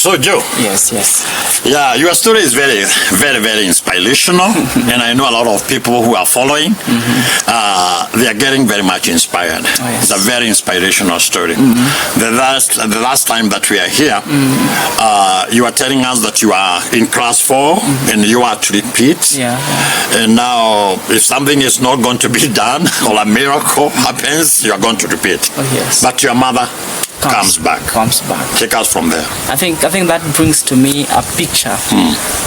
So, Joe. Yes. Yeah, your story is very, very, very inspirational, and I know a lot of people who are following. They are getting very much inspired. Oh, yes. It's a very inspirational story. The last time that we are here, you are telling us that you are in class 4 and you are to repeat. Yeah. And now, if something is not going to be done or a miracle happens, you are going to repeat. Oh, yes. But your mother comes back. Take us from there. I think that brings to me a picture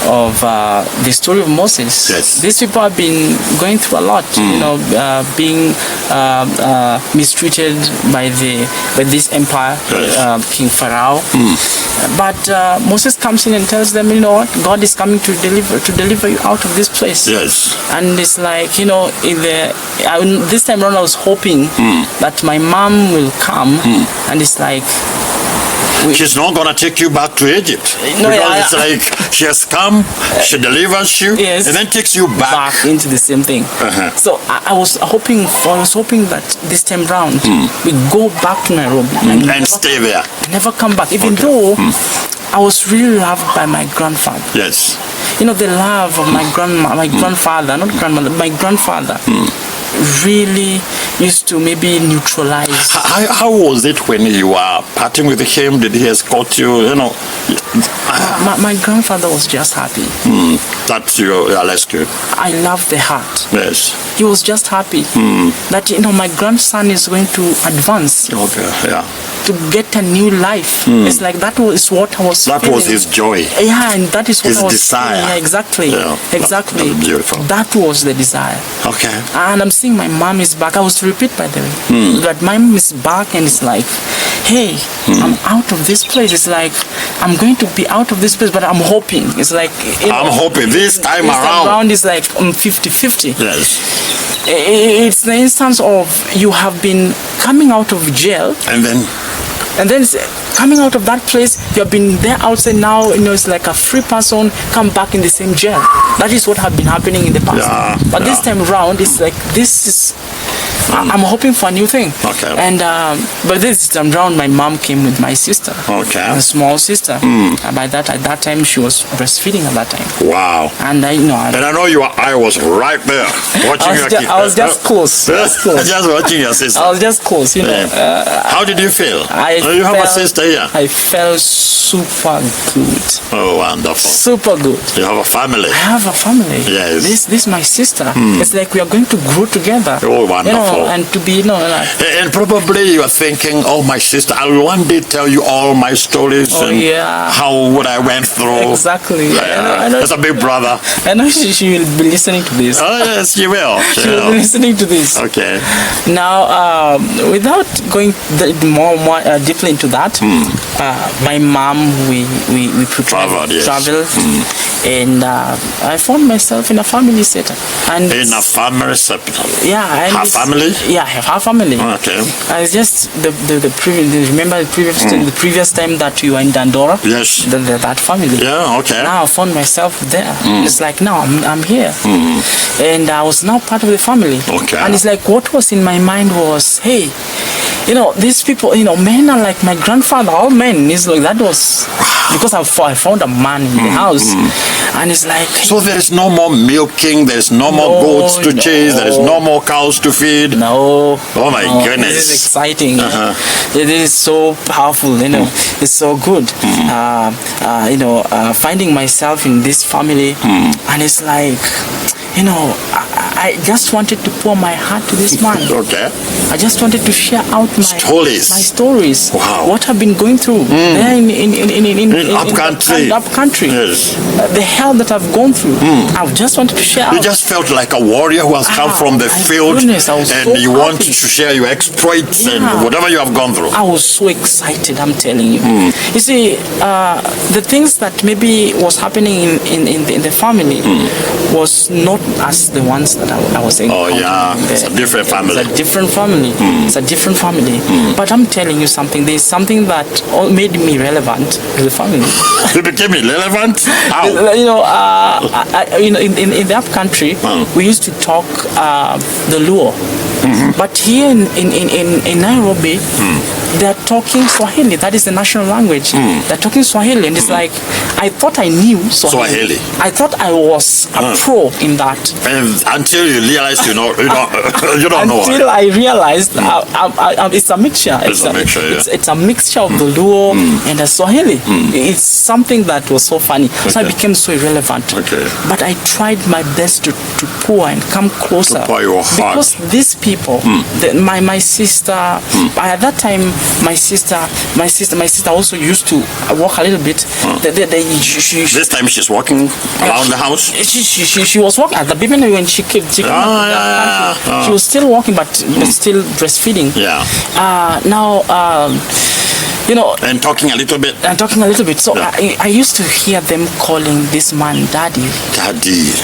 of the story of Moses. Yes. These people have been going through a lot, being mistreated by this empire, Yes. King Pharaoh. But Moses comes in and tells them, what, God is coming to deliver you out of this place. Yes. And it's like, this time around I was hoping that my mom will come, and it's like, she's not going to take you back to Egypt. It's like she has come, she delivers you, yes, and then takes you back into the same thing. So I was hoping that this time round we go back to Nairobi and stay there. Never come back, even though I was really loved by my grandfather. Yes. The love of my grandfather, not grandmother, my grandfather. Really used to maybe neutralize. How was it when you were partying with him? Did he escort you? My grandfather was just happy. That's your rescue. I love the heart. Yes. He was just happy that my grandson is going to advance. Okay. Yeah. To get a new life. It's like that was what I was That feeling. was his joy. Yeah, and that is what his I was desire. feeling. Yeah, exactly. Yeah, exactly. that's beautiful. That was the desire. Okay. And I'm seeing my mom is back. I was to repeat, by the way, that my mom is back, and it's like, hey, I'm out of this place. It's like I'm going to be out of this place, but I'm hoping. It's like I'm hoping this time around. Is like 50-50. Yes. It's the instance of you have been coming out of jail, and then it's coming out of that place, you have been there outside now, it's like a free person, come back in the same jail. That is what have been happening in the past. But this time around, it's like, this is, I'm hoping for a new thing. Okay. And, but this time around, my mom came with my sister. Okay. A small sister. At that time, she was breastfeeding at that time. Wow. And I know I was right there watching your kid. I was just close. Just watching your sister. I was just close, How did you feel? You have a sister here. I felt super good. Oh, wonderful. Super good. You have a family. I have a family. Yes. This is my sister. It's like we are going to grow together. Oh, wonderful. And to be, and probably you are thinking, oh, my sister, I will one day tell you all my stories and how what I went through. Exactly. I know. That's a big brother. I know she will be listening to this. Oh, yes, she will. She will be listening to this. Okay. Now, without going more deeply into that, my mom, we traveled, and I found myself in a family setup. And in a family setup? Yeah. Her family? Yeah, her family. Okay. It's just the previous time that you were in Dandora? Yes. That family. Yeah, okay. Now I found myself there. It's like, now I'm here. And I was now part of the family. Okay. And it's like, what was in my mind was, hey, these people, men are like my grandfather, all men. It's like, that was because I found a man in the house. And it's like, so there is no more milking, there is no more goats to chase, there is no more cows to feed. No. Oh my goodness. This is exciting. It is so powerful, it's so good. Finding myself in this family, and it's like, I just wanted to pour my heart to this man. Okay. I just wanted to share out my stories. Wow. What I've been going through there in up country. Yes. The hell that I've gone through. I just wanted to share. You just felt like a warrior who has come from the field, and you want to share your exploits and whatever you have gone through. I was so excited, I'm telling you. You see, the things that maybe was happening in the family was not as the ones that I was saying. Oh yeah, it's a different family. It's a different family. It's a different family. But I'm telling you something. There's something that made me relevant to the family. You became irrelevant? How? In the up country, we used to talk the Luo. But here in Nairobi, they're talking Swahili. That is the national language. They're talking Swahili, and it's like I thought I knew Swahili. I thought I was a pro in that. And until you realized you don't know. Until I realized it's a mixture. It's a mixture of the Luo and the Swahili. It's something that was so funny. So I became so irrelevant. But I tried my best to pour and come closer. To pour your heart. Because these people, my sister, at that time, my sister also used to walk a little bit. This time she's walking around the house? She was walking at the beginning when she came. She was still walking, but still breastfeeding. And talking a little bit. So I used to hear them calling this man Daddy.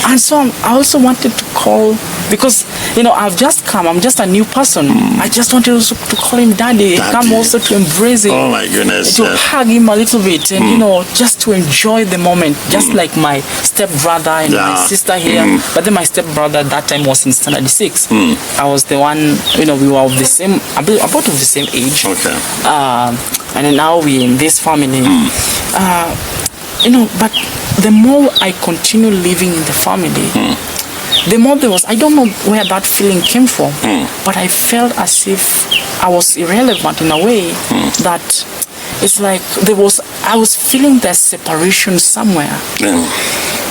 And so I also wanted to call, because I've just come. I'm just a new person. I just wanted also to call him Daddy. Come also to embrace him. Oh my goodness. To hug him a little bit, and just to enjoy the moment, just like my stepbrother and my sister here. But then my stepbrother at that time was in standard 6. I was the one. We were of the same, about of the same age. And then now we're in this family. But the more I continue living in the family, the more there was, I don't know where that feeling came from, but I felt as if I was irrelevant in a way that it's like I was feeling that separation somewhere.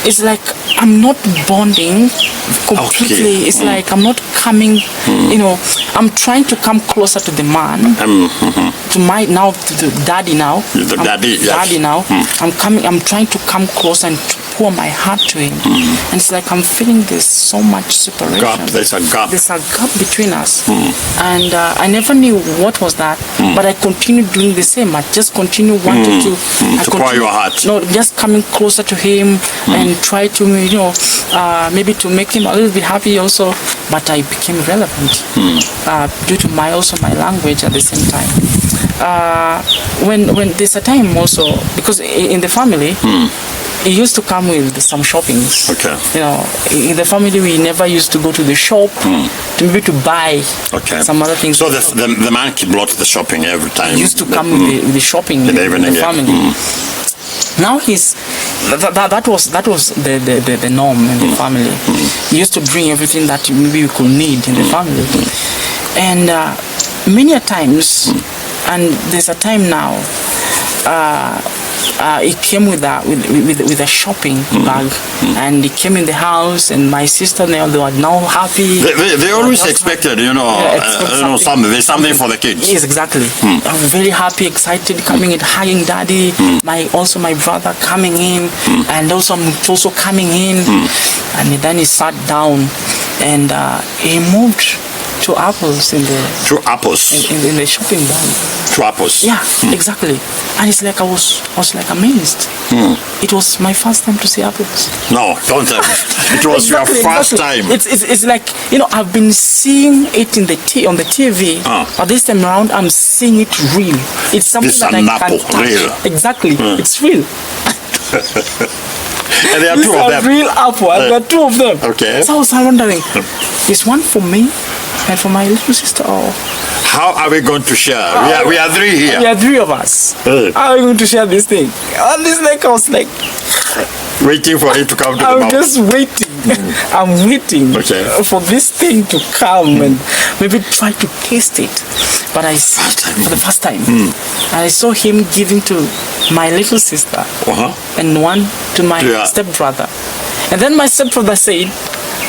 It's like I'm not bonding completely. It's like I'm not coming, I'm trying to come closer to the man, to the daddy now. Daddy now. I'm trying to come closer and to pour my heart to him. And it's like I'm feeling there's so much separation. There's a gap between us. And I never knew what was that, but I continued doing the same. I just continued wanting to pour your heart. No, just coming closer to him and try to, maybe to make him a little bit happy also. But I became irrelevant due to my language at the same time. When there's a time also, because in the family, it used to come with some shoppings. In the family, we never used to go to the shop to buy some other things. So the man brought the shopping every time. He used to come with the shopping in the family. Now that was the norm in the family. He used to bring everything that maybe we could need in the family, and many a times, and there's a time now. It came with a shopping bag, and it came in the house, and my sister they were now happy. They always expected, something for the kids. Yes, exactly. I was very happy, excited, coming and hugging daddy. My brother coming in, and also I'm also coming in, and then he sat down, and he moved 2 apples in the in the shopping bag. 2 apples. Yeah, exactly. And it's like I was like amazed. It was my first time to see apples. No, don't tell me. It was your first time. It's like I've been seeing it on the TV, but this time around I'm seeing it real. It's something that I can touch. Real. Exactly, it's real. And there are 2 of them. Real apple. And there are 2 of them. Okay. So I was wondering, is one for me and for my little sister? Or how are we going to share? We are 3 here. We are 3 of us. How are we going to share this thing? And this I was like waiting for it to come to the mouth. I'm just waiting. I'm waiting for this thing to come and maybe try to taste it. But for the first time, and I saw him giving to my little sister and one to my stepbrother. And then my stepbrother said,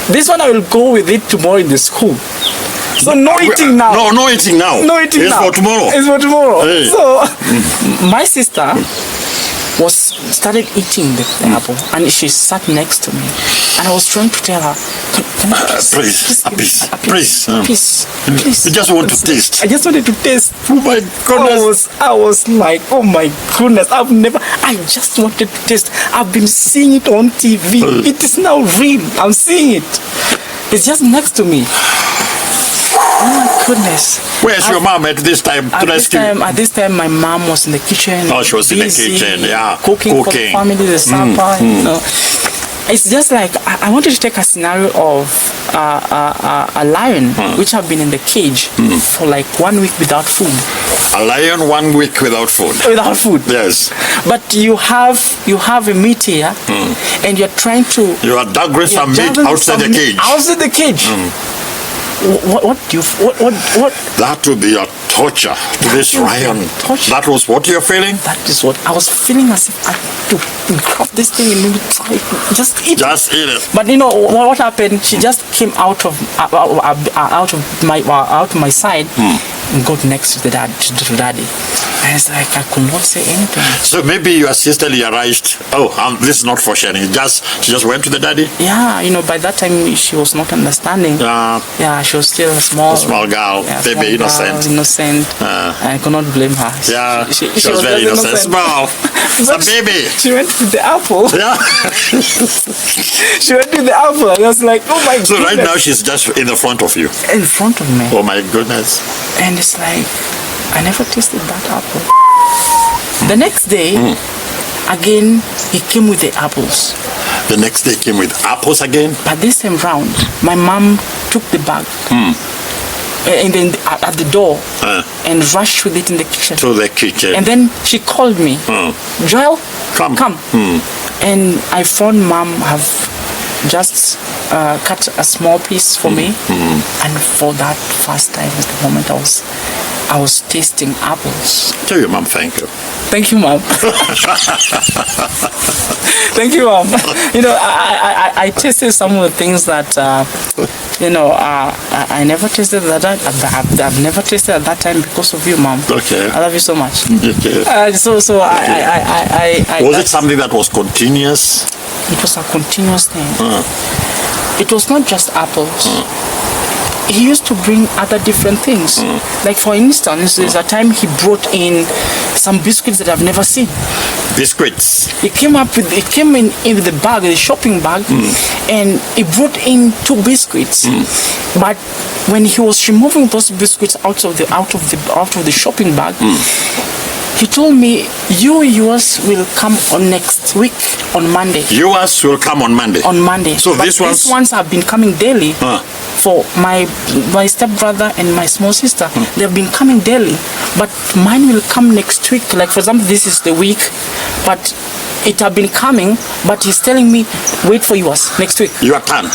this one I will go with it tomorrow in the school. So no eating now. No eating now. No eating now. It's for tomorrow. It's for tomorrow. Hey. So my sister started eating the apple, and she sat next to me, and I was trying to tell her, can I please? You just want to taste. I just wanted to taste. Oh my goodness. I was like, oh my goodness, I just wanted to taste. I've been seeing it on TV. It is now real. I'm seeing it. It's just next to me. Oh my goodness. Where's your mom at this time to rescue? At this time, my mom was in the kitchen. Oh, she was busy, in the kitchen, cooking for the family, the supper. It's just like, I wanted to take a scenario of a lion which have been in the cage for like 1 week without food. A lion 1 week without food. Without food. Yes. But you have a meat here, and you're trying to. You are dangling some meat outside the cage. Outside the cage. What do you what? That would be a torture to this lion. Torture. That was what you're feeling? That is what I was feeling, as if I had to grab this thing and maybe just eat. Just eat it. But you know what happened? She just came out of my side and got next to the daddy. And it's like I could not say anything. So maybe your sister realized, this is not for sharing. She just went to the daddy? Yeah, you know, by that time she was not understanding. Yeah, she was still a small girl, baby, innocent. I could not blame her. Yeah, she was very innocent. Small. A baby. She went with the apple. Yeah. She went with the apple. I was like, oh my goodness. So right now she's just in the front of you. In front of me. Oh my goodness. And it's like, I never tasted that apple. The next day, again, he came with the apples. The next day came with apples again? But this time round, my mom took the bag and then at the door and rushed with it in the kitchen. To the kitchen. And then she called me. Joel, come. And I found mom have just cut a small piece for me. And for that first time was the moment I was tasting apples. Tell your mom thank you. Thank you, mom. Thank you, mom. You know, I tasted some of the things that I never tasted at that. I've never tasted at that time because of you, mom. Okay. I love you so much. Okay. Was it something that was continuous? It was a continuous thing. It was not just apples. He used to bring other different things. Like for instance, there's a time he brought in some biscuits that I've never seen. Biscuits. It came in the bag, the shopping bag, and he brought in 2 biscuits. But when he was removing those biscuits out of the shopping bag, he told me, yours will come on next week on Monday. Yours will come on Monday? On Monday. So these ones have been coming daily for my stepbrother and my small sister. They've been coming daily. But mine will come next week. Like for example, this is the week. But it have been coming. But he's telling me, wait for yours next week. Your turn.